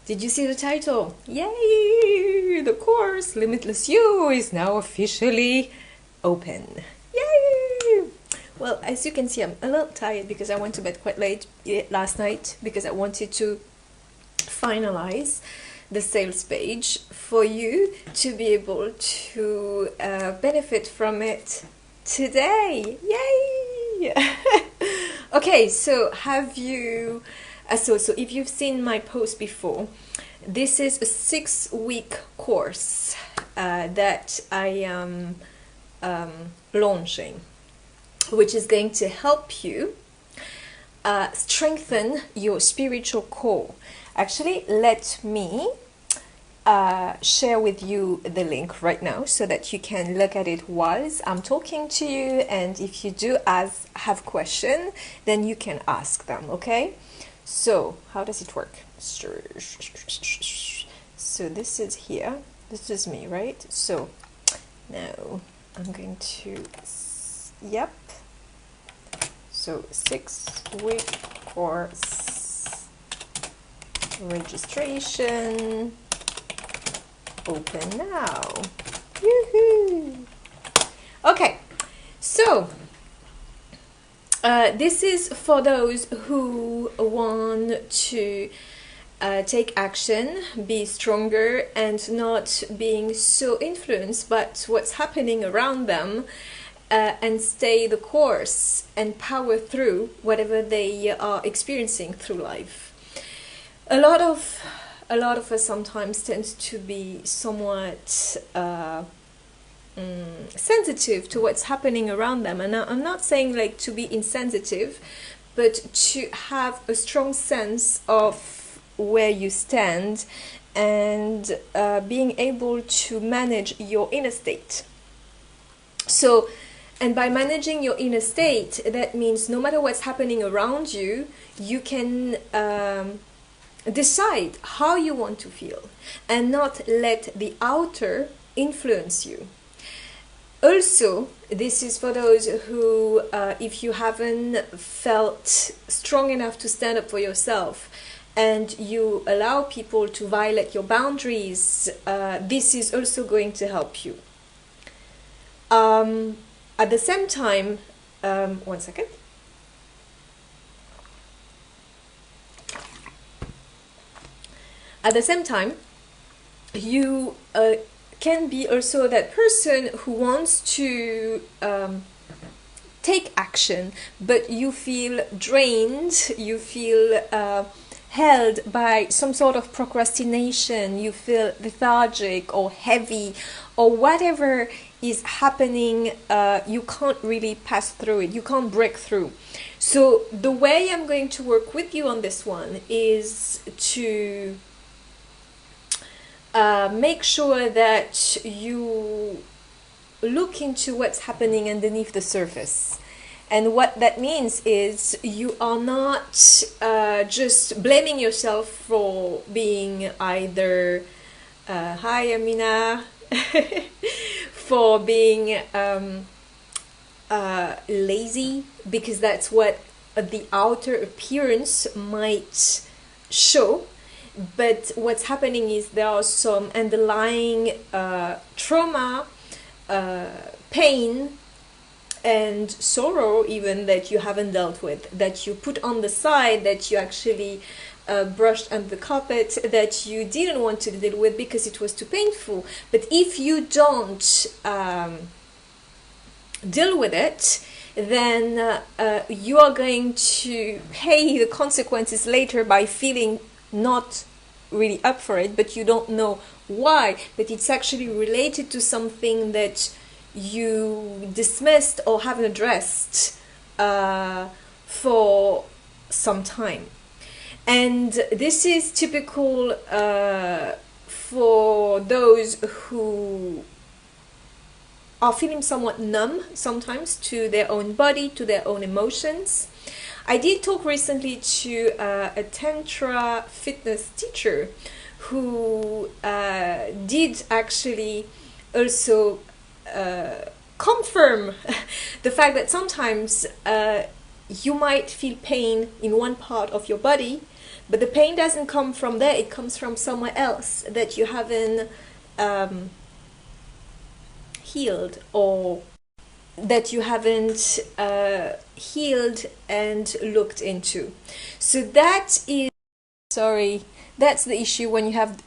Did you see the title? Yay! The course, Limitless You, is now officially open. Yay! Well, as you can see, I'm a little tired because I went to bed quite late last night because I wanted to finalize the sales page for you to be able to benefit from it today. Yay! Okay, so have you... So if you've seen my post before, this is a 6-week course that I am launching, which is going to help you strengthen your spiritual core. Actually, let me share with you the link right now so that you can look at it whilst I'm talking to you, and if you do have questions, then you can ask them, okay? So how does it work? So this is here, this is me, right? So now I'm going to, yep, so 6-week course, registration, open now. Woohoo! Okay, so this is for those who want to take action, be stronger, and not being so influenced by what's happening around them, and stay the course and power through whatever they are experiencing through life. A lot of us sometimes tend to be somewhat sensitive to what's happening around them, and I'm not saying like to be insensitive, but to have a strong sense of where you stand and being able to manage your inner state. So, and by managing your inner state, that means no matter what's happening around you, you can decide how you want to feel and not let the outer influence you. Also, this is for those who, if you haven't felt strong enough to stand up for yourself and you allow people to violate your boundaries, this is also going to help you. At the same time, one second. At the same time, you can be also that person who wants to take action, but you feel drained, you feel held by some sort of procrastination, you feel lethargic or heavy or whatever is happening, you can't really pass through it, you can't break through. So the way I'm going to work with you on this one is to make sure that you look into what's happening underneath the surface. And what that means is you are not just blaming yourself for being either, hi Amina, for being lazy, because that's what the outer appearance might show. But what's happening is there are some underlying trauma, pain, and sorrow even that you haven't dealt with, that you put on the side, that you actually brushed under the carpet, that you didn't want to deal with because it was too painful. But if you don't deal with it, then you are going to pay the consequences later by feeling not really up for it, but you don't know why. But it's actually related to something that you dismissed or haven't addressed for some time. And this is typical for those who are feeling somewhat numb sometimes to their own body, to their own emotions. I did talk recently to a Tantra fitness teacher who did actually also confirm the fact that sometimes you might feel pain in one part of your body, but the pain doesn't come from there, it comes from somewhere else that you haven't healed, or that you haven't healed and looked into. So that is, sorry, that's the issue when you have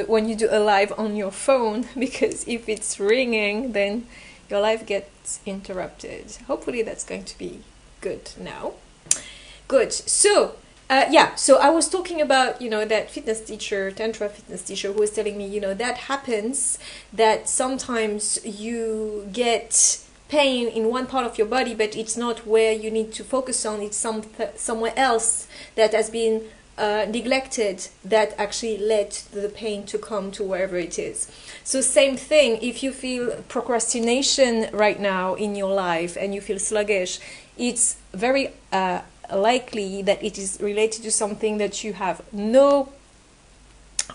when you do a live on your phone, because if it's ringing, then your live gets interrupted. Hopefully that's going to be good now. Good. So yeah, so I was talking about, you know, that fitness teacher, tantra fitness teacher, who was telling me, you know, that happens, that sometimes you get pain in one part of your body, but it's not where you need to focus on, it's somewhere else that has been neglected, that actually led the pain to come to wherever it is. So same thing, if you feel procrastination right now in your life and you feel sluggish, it's very likely that it is related to something that you have no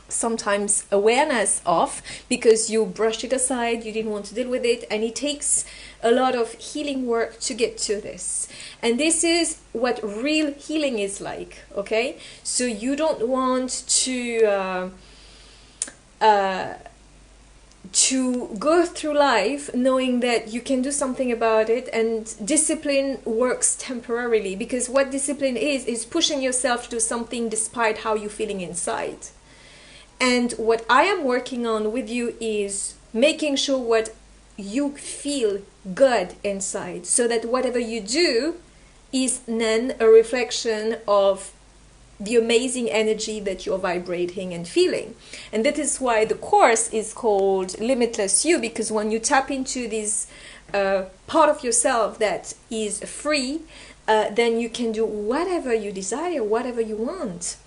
sometimes awareness of, because you brushed it aside, you didn't want to deal with it, and it takes a lot of healing work to get to this. And this is what real healing is like, okay? So you don't want to go through life knowing that you can do something about it, and discipline works temporarily, because what discipline is pushing yourself to do something despite how you're feeling inside. And what I am working on with you is making sure what you feel good inside, so that whatever you do is then a reflection of the amazing energy that you're vibrating and feeling. And that is why the course is called Limitless You, because when you tap into this part of yourself that is free, then you can do whatever you desire, whatever you want.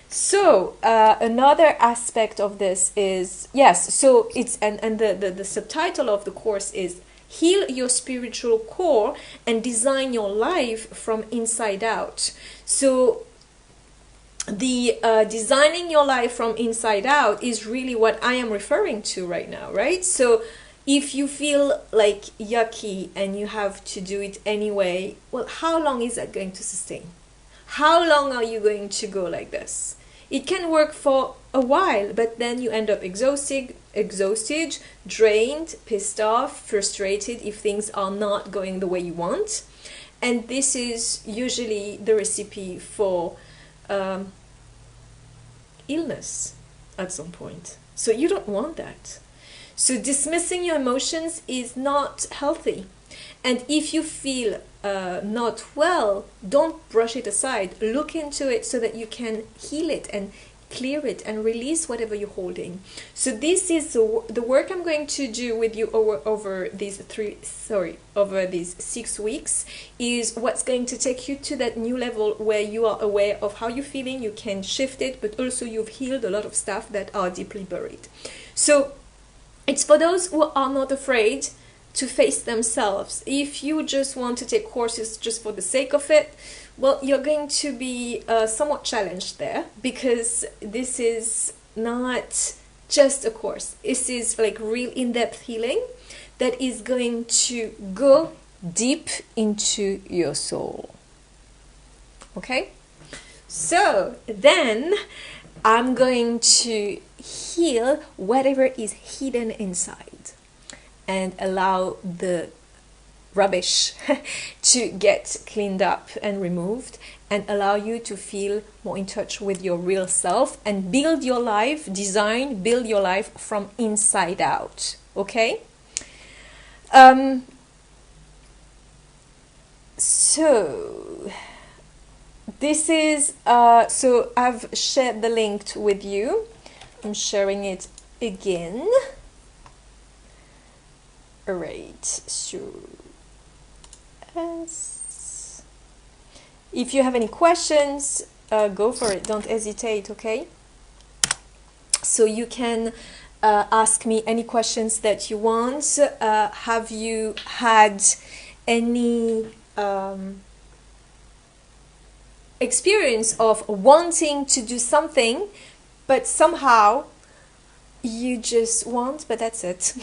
So another aspect of this is, yes, so it's, and the subtitle of the course is Heal Your Spiritual Core and Design Your Life from Inside Out. So the designing your life from inside out is really what I am referring to right now, right? So if you feel like yucky and you have to do it anyway, well, how long is that going to sustain? How long are you going to go like this? It can work for a while, but then you end up exhausted, drained, pissed off, frustrated if things are not going the way you want. And this is usually the recipe for illness at some point. So you don't want that. So dismissing your emotions is not healthy. And if you feel not well, don't brush it aside. Look into it so that you can heal it and clear it and release whatever you're holding. So this is the work I'm going to do with you over these 6 weeks, is what's going to take you to that new level where you are aware of how you're feeling, you can shift it, but also you've healed a lot of stuff that are deeply buried. So it's for those who are not afraid to face themselves. If you just want to take courses just for the sake of it, well, you're going to be somewhat challenged there, because this is not just a course. This is like real in-depth healing that is going to go deep into your soul. Okay? So then I'm going to heal whatever is hidden inside and allow the rubbish to get cleaned up and removed, and allow you to feel more in touch with your real self and build your life, build your life from inside out. Okay? So this is so I've shared the link with you. I'm sharing it again. All right, so if you have any questions, go for it, don't hesitate. Okay, so you can ask me any questions that you want. Have you had any experience of wanting to do something, but somehow you just want, but that's it.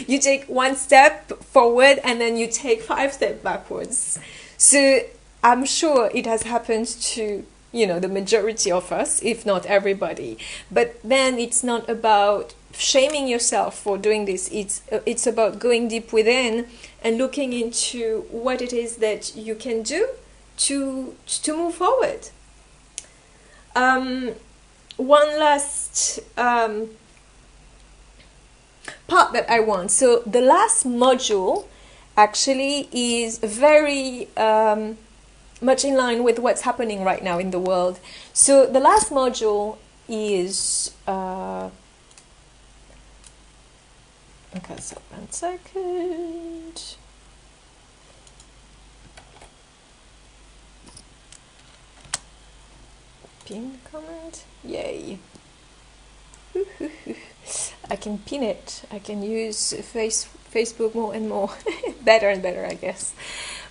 You take one step forward and then you take 5 steps backwards. So I'm sure it has happened to you know, the majority of us, if not everybody. But then it's not about shaming yourself for doing this. It's about going deep within and looking into what it is that you can do to move forward. One last part that I want. So the last module actually is very much in line with what's happening right now in the world. So the last module is okay, so 1 second. Pin comment. Yay. I can pin it. I can use Facebook more and more. Better and better, I guess.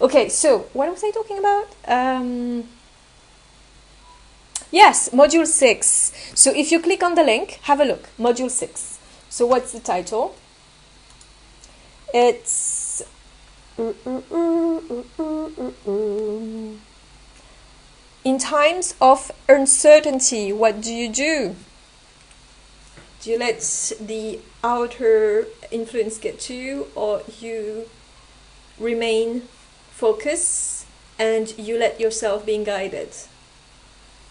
Okay, so what was I talking about? Yes, module 6. So if you click on the link, have a look. Module 6. So what's the title? It's in times of uncertainty, what do you do? Do you let the outer influence get to you, or you remain focused and you let yourself being guided?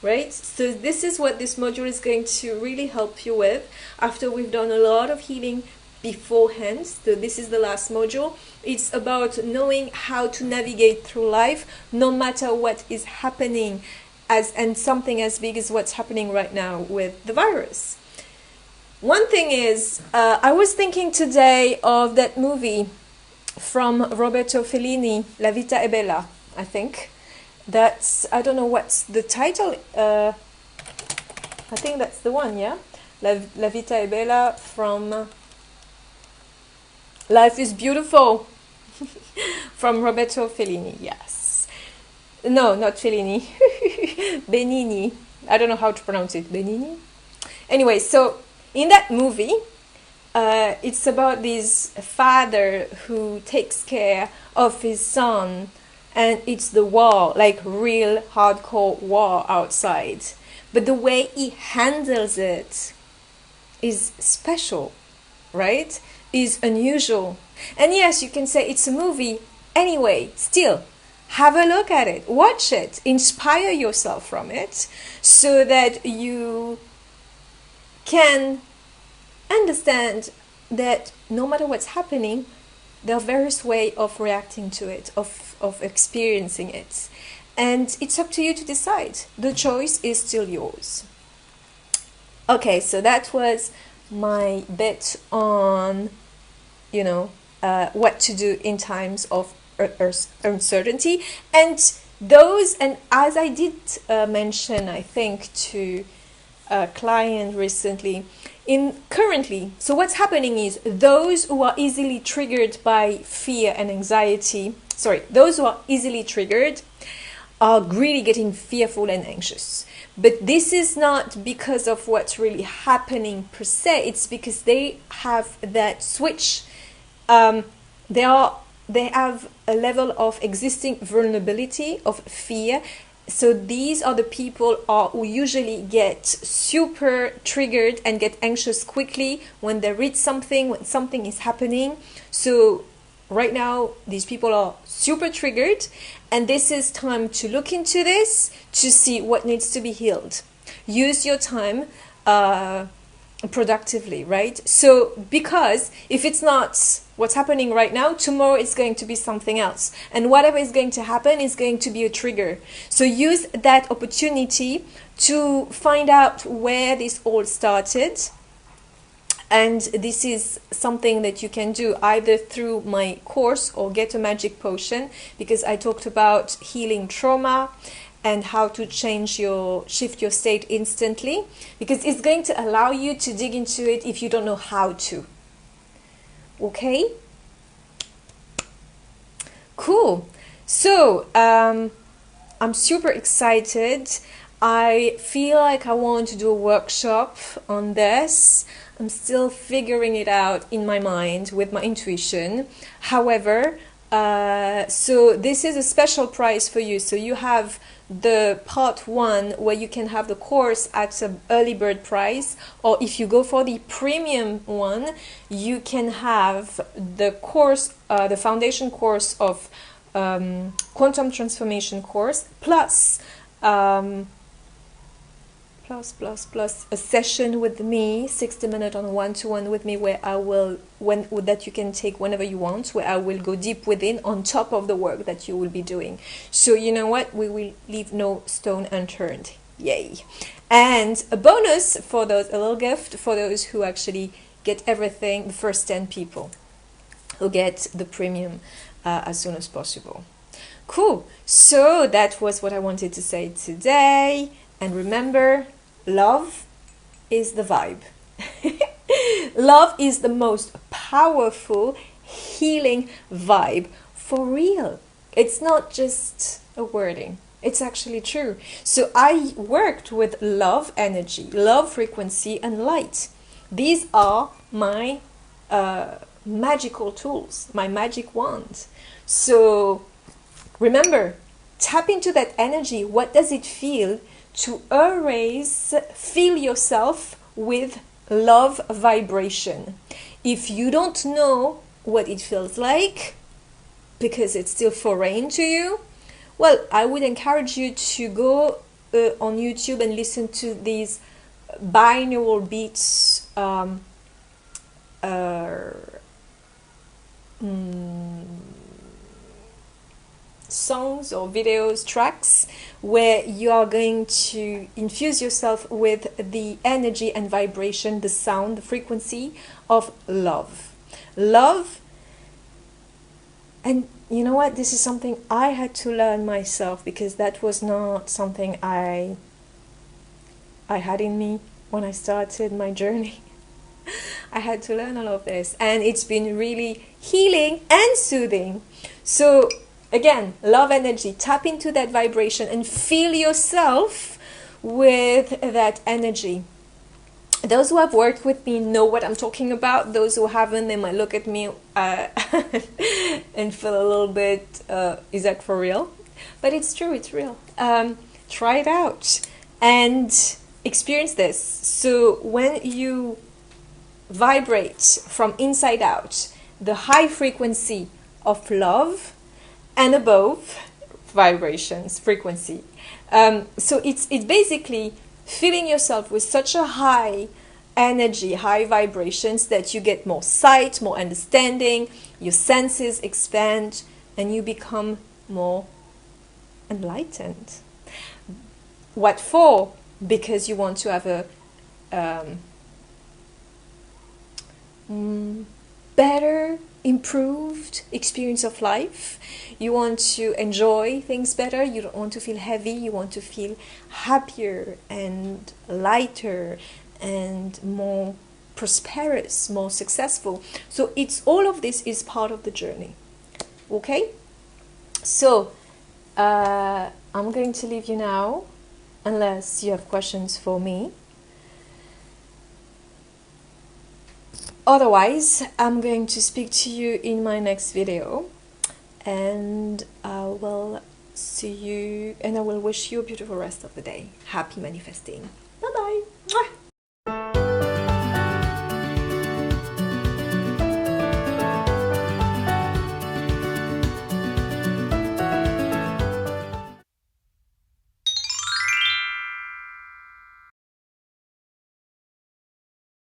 Right? So this is what this module is going to really help you with after we've done a lot of healing beforehand. So this is the last module. It's about knowing how to navigate through life no matter what is happening, and something as big as what's happening right now with the virus. One thing is, I was thinking today of that movie from Roberto Fellini, La Vita è Bella, I think. That's, I don't know what's the title, I think that's the one, yeah? La Vita è Bella from Life is Beautiful from Roberto Fellini, yes. No, not Fellini. Benigni. I don't know how to pronounce it. Benigni? Anyway, so in that movie, it's about this father who takes care of his son, and it's the war, like real hardcore war outside. But the way he handles it is special, right? Is unusual. And yes, you can say it's a movie. Anyway, still, have a look at it, watch it, inspire yourself from it, so that you can understand that no matter what's happening, there are various ways of reacting to it, of experiencing it. And it's up to you to decide. The choice is still yours. Okay, so that was my bet on, you know, what to do in times of uncertainty. And as I did mention, I think, to a client recently, currently, so what's happening is those who are easily triggered by fear and anxiety, those who are easily triggered are really getting fearful and anxious. But this is not because of what's really happening per se, it's because they have that switch. They have a level of existing vulnerability of fear. So these are the people who usually get super triggered and get anxious quickly when they read something, when something is happening. So right now, these people are super triggered, and this is time to look into this to see what needs to be healed. Use your time productively, right? So because if it's not what's happening right now, tomorrow it's going to be something else, and whatever is going to happen is going to be a trigger. So use that opportunity to find out where this all started. And this is something that you can do either through my course or get a magic potion, because I talked about healing trauma and how to shift your state instantly, because it's going to allow you to dig into it if you don't know how to. Okay? Cool. So, I'm super excited. I feel like I want to do a workshop on this. I'm still figuring it out in my mind with my intuition. However, so this is a special price for you. So you have the part 1 where you can have the course at an early bird price, or if you go for the premium one, you can have the course, the foundation course of quantum transformation course plus a session with me, 60 minutes on one-to-one with me, where I will, that you can take whenever you want, where I will go deep within on top of the work that you will be doing. So you know what, we will leave no stone unturned. Yay. And a bonus for those, a little gift for those who actually get everything, the first 10 people who get the premium as soon as possible. Cool. So that was what I wanted to say today. And remember, love is the vibe. Love is the most powerful healing vibe for real. It's not just a wording. It's actually true. So I worked with love energy, love frequency, and light. These are my magical tools, my magic wand. So remember, tap into that energy. What does it feel to fill yourself with love vibration? If you don't know what it feels like, because it's still foreign to you, well, I would encourage you to go on YouTube and listen to these binaural beats songs or videos, tracks, where you are going to infuse yourself with the energy and vibration, the sound, the frequency of love. Love. And you know what, this is something I had to learn myself, because that was not something I had in me when I started my journey. I had to learn all of this, and it's been really healing and soothing. So again, love energy, tap into that vibration and fill yourself with that energy. Those who have worked with me know what I'm talking about. Those who haven't, they might look at me and feel a little bit, is that for real? But it's true, it's real. Try it out and experience this. So when you vibrate from inside out, the high frequency of love, and above vibrations, frequency. So it's basically filling yourself with such a high energy, high vibrations, that you get more sight, more understanding, your senses expand, and you become more enlightened. What for? Because you want to have a better, improved experience of life. You want to enjoy things better. You don't want to feel heavy. You want to feel happier and lighter and more prosperous, more successful. So it's all of this is part of the journey. Okay? So I'm going to leave you now, unless you have questions for me. Otherwise, I'm going to speak to you in my next video, and I will see you, and I will wish you a beautiful rest of the day. Happy manifesting.